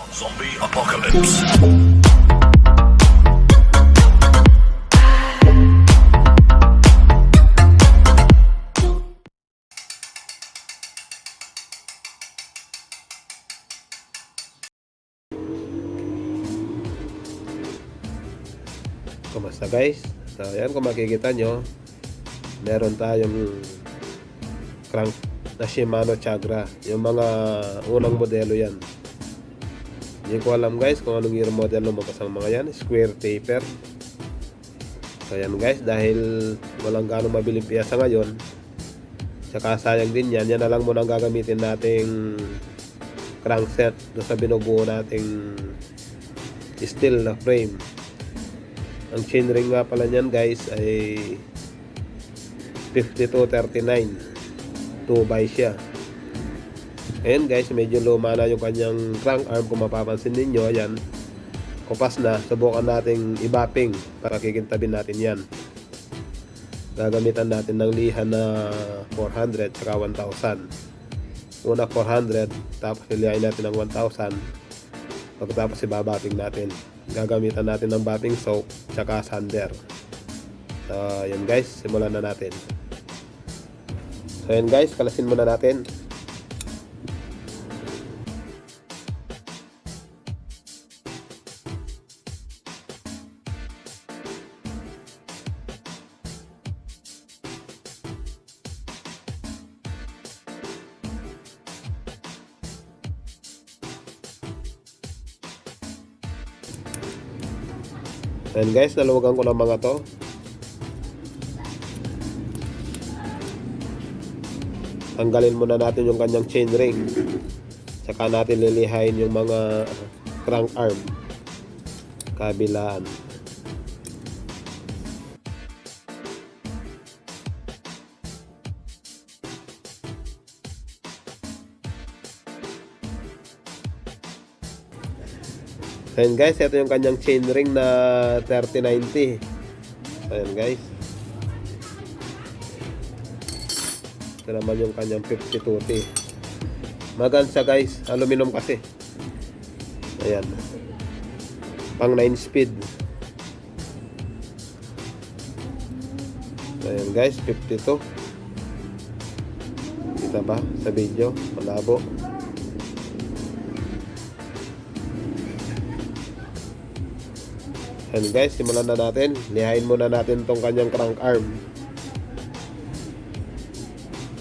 Zombie Apocalypse. Kumusta guys? So yan, kung makikita nyo, meron tayong crank na Shimano Tiagra. Yung mga unang modelo yan. Hindi ko alam guys kung anong year model lumabas ang mga yan. Square taper. So yan guys, dahil walang gano'ng mabiling piyasa ngayon, tsaka sayang din yan, yan na lang muna ang gagamitin nating crankset doon sa binubuo nating steel na frame. Ang chainring nga pala niyan guys ay 5239 2x siya. Ayan guys, medyo luma na yung kanyang crank arm. Kung mapapansin ninyo, ayan, kupas na. Subukan nating i-bapping para kikintabin natin yan. Gagamitan natin ng liha na 400 saka 1000. Una 400, tapos ilihain natin ng 1000. Pagkatapos i-bapping natin. Gagamitan natin ng bapping soap tsaka sander. So yun guys, simulan na natin. So yun guys, kalasin muna natin. Ayan guys, naluwagan ko ng mga to. Tanggalin muna natin yung kanyang chain ring. Saka natin lilihain yung mga crank arm kabilaan. Ayan guys, ito yung kanyang chain ring na 3090. Ayan guys. Ito naman yung kanyang 5020. Maganda guys, aluminum kasi. Ayan. Pang 9 speed. Ayan guys, 52. Kita ba sa video? Malabo. And guys, simulan na natin. Lihain muna natin tong kanyang crank arm.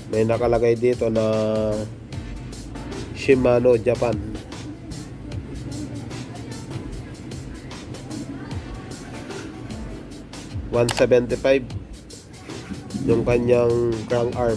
May nakalagay dito na Shimano Japan. $175 yung kanyang crank arm.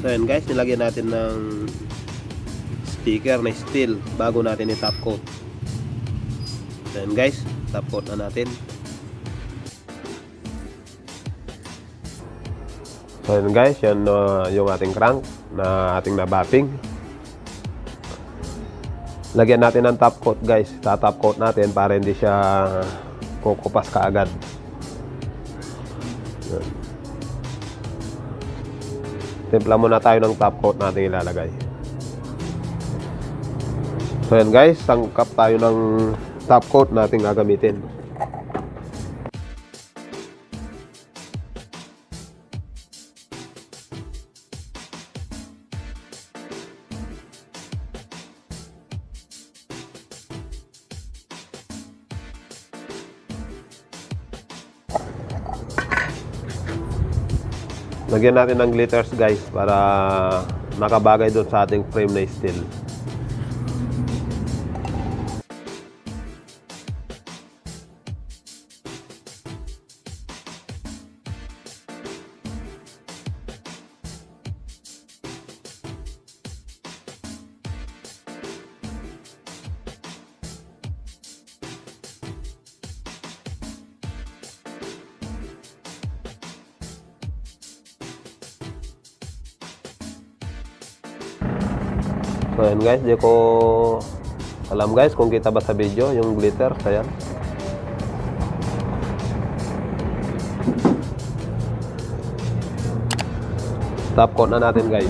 So yan guys, nilagyan natin ng sticker na steel bago natin i-top coat. So yan guys, top coat na natin. So yan guys, yan yung ating crank na ating nabapping. Lagyan natin ng top coat guys. Ta-top coat natin para hindi siya kukupas kaagad. Yan. Timpla muna tayo ng top coat natin ilalagay. So yan guys, sangkap tayo ng top coat natin gagamitin. Lagyan natin ng glitters guys para makabagay doon sa ating frame na steel. So yan guys, di ko alam guys kung kita ba sa video yung glitter. Ayan. Top coat na natin guys.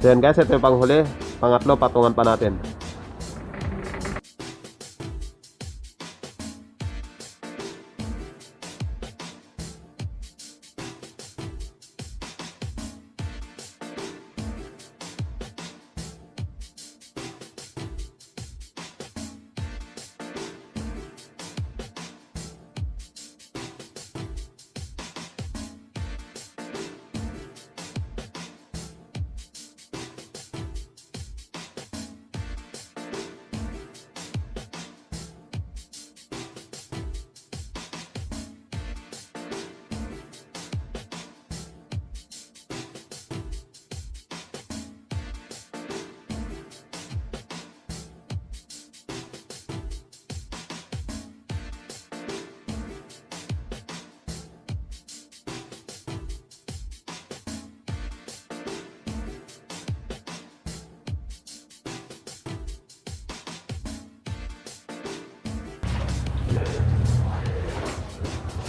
So yan guys, ito yung panghuli. Pangatlo, patungan pa natin.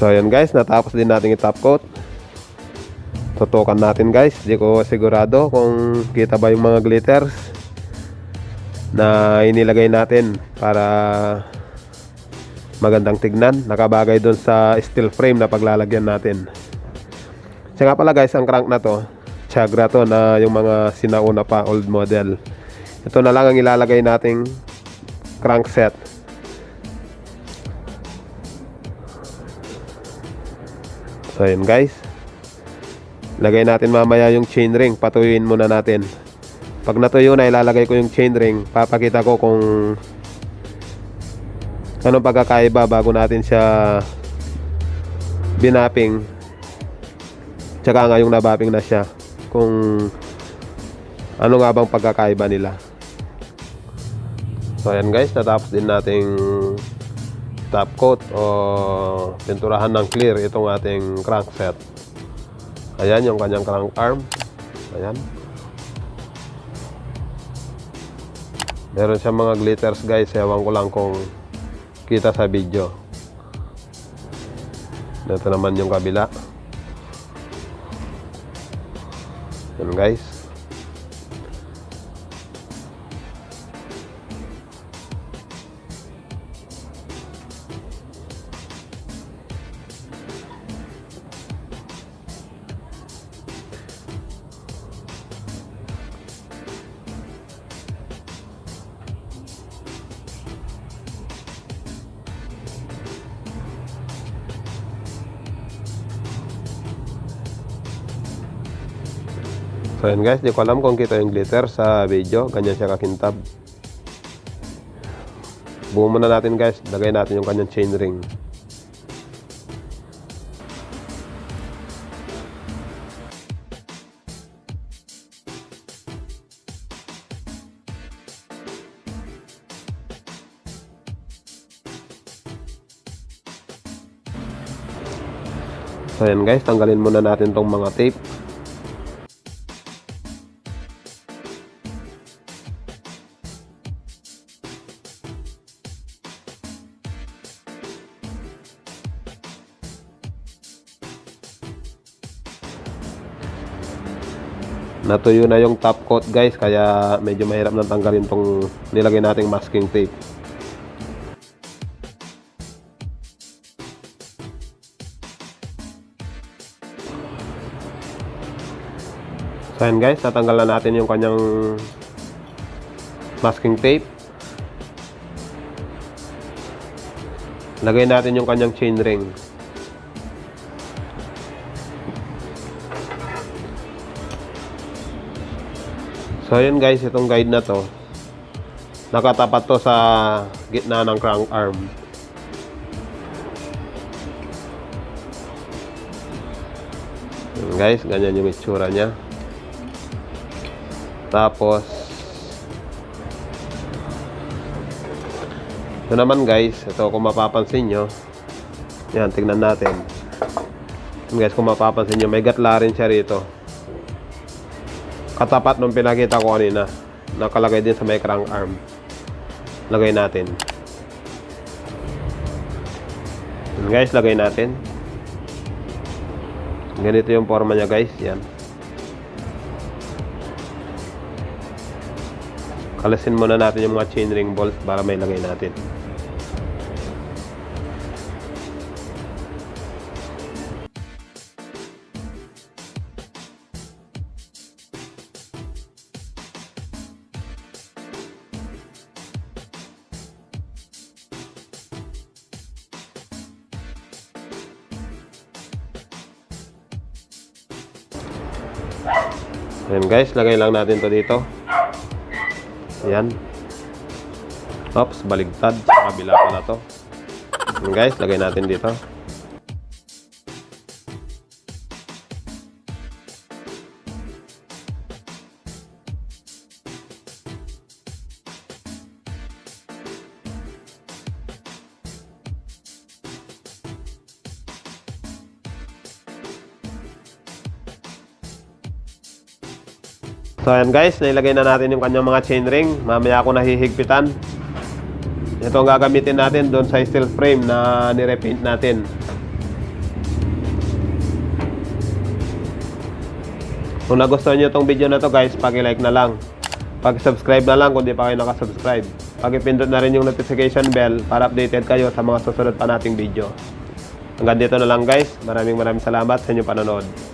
So ayan guys, natapos din natin i-top coat. Tutukan natin guys. Di ko sigurado kung kita ba yung mga glitters na inilagay natin para magandang tignan. Nakabagay doon sa steel frame na paglalagyan natin. Siya nga pala guys, ang crank na to Tiagra to, na yung mga sinauna pa, old model. Ito na lang ang ilalagay nating crankset. So yun guys, lagay natin mamaya yung chainring. Patuyuin muna natin. Pag natuyo na, ilalagay ko yung chainring. Papakita ko kung anong pagkakaiba bago natin siya binapping, tsaka nga yung nabapping na siya, kung ano nga bang pagkakaiba nila. So ayan guys, natapos din nating top coat o pinturahan ng clear itong ating crankset. Ayan yung kanyang crank arm. Ayan. Meron siyang mga glitters guys, ewan ko lang kung kita sa video. Ito naman yung kabila. Yan guys. So yan guys, di ko alam kung kita yung glitter sa video. Ganyan siya kakintab. Buo muna natin guys. Lagay natin yung kanyang chain ring. So yan guys, tanggalin muna natin tong mga tape. Natuyo na yung top coat guys, kaya medyo mahirap na tanggalin tong nilagay nating masking tape. So yan guys, natanggal na natin yung kanyang masking tape. Lagay natin yung kanyang chain ring. So yun guys, itong guide na to, nakatapat to sa gitna ng crank arm. Yun guys, ganyan yung itsura nya. Tapos ito naman guys, ito kung mapapansin nyo, yan, tignan natin. Yun guys, kung mapapansin nyo, may gatla rin siya rito. Katapat nung pinakita ko kanina, nakalagay din sa may crank arm. Lagay natin. Yan guys, lagay natin. Ganito yung forma niya guys. Yan. Kalasin muna natin yung mga chainring bolt para may lagay natin. Ayan guys, lagay lang natin to dito. Ayan. Oops, baligtad. Sa kabila pala to. Ayan guys, lagay natin dito. So ayan guys, nailagay na natin yung kanyang mga chainring. Mamaya ako nahihigpitan. Ito ang gagamitin natin doon sa steel frame na nirepaint natin. Kung nagustuhan nyo itong video na to guys, paki-like na lang, paki-subscribe na lang kung di pa kayo nakasubscribe. Paki-pindot na rin yung notification bell para updated kayo sa mga susunod pa nating video. Hanggang dito na lang guys. Maraming salamat sa inyong panonood.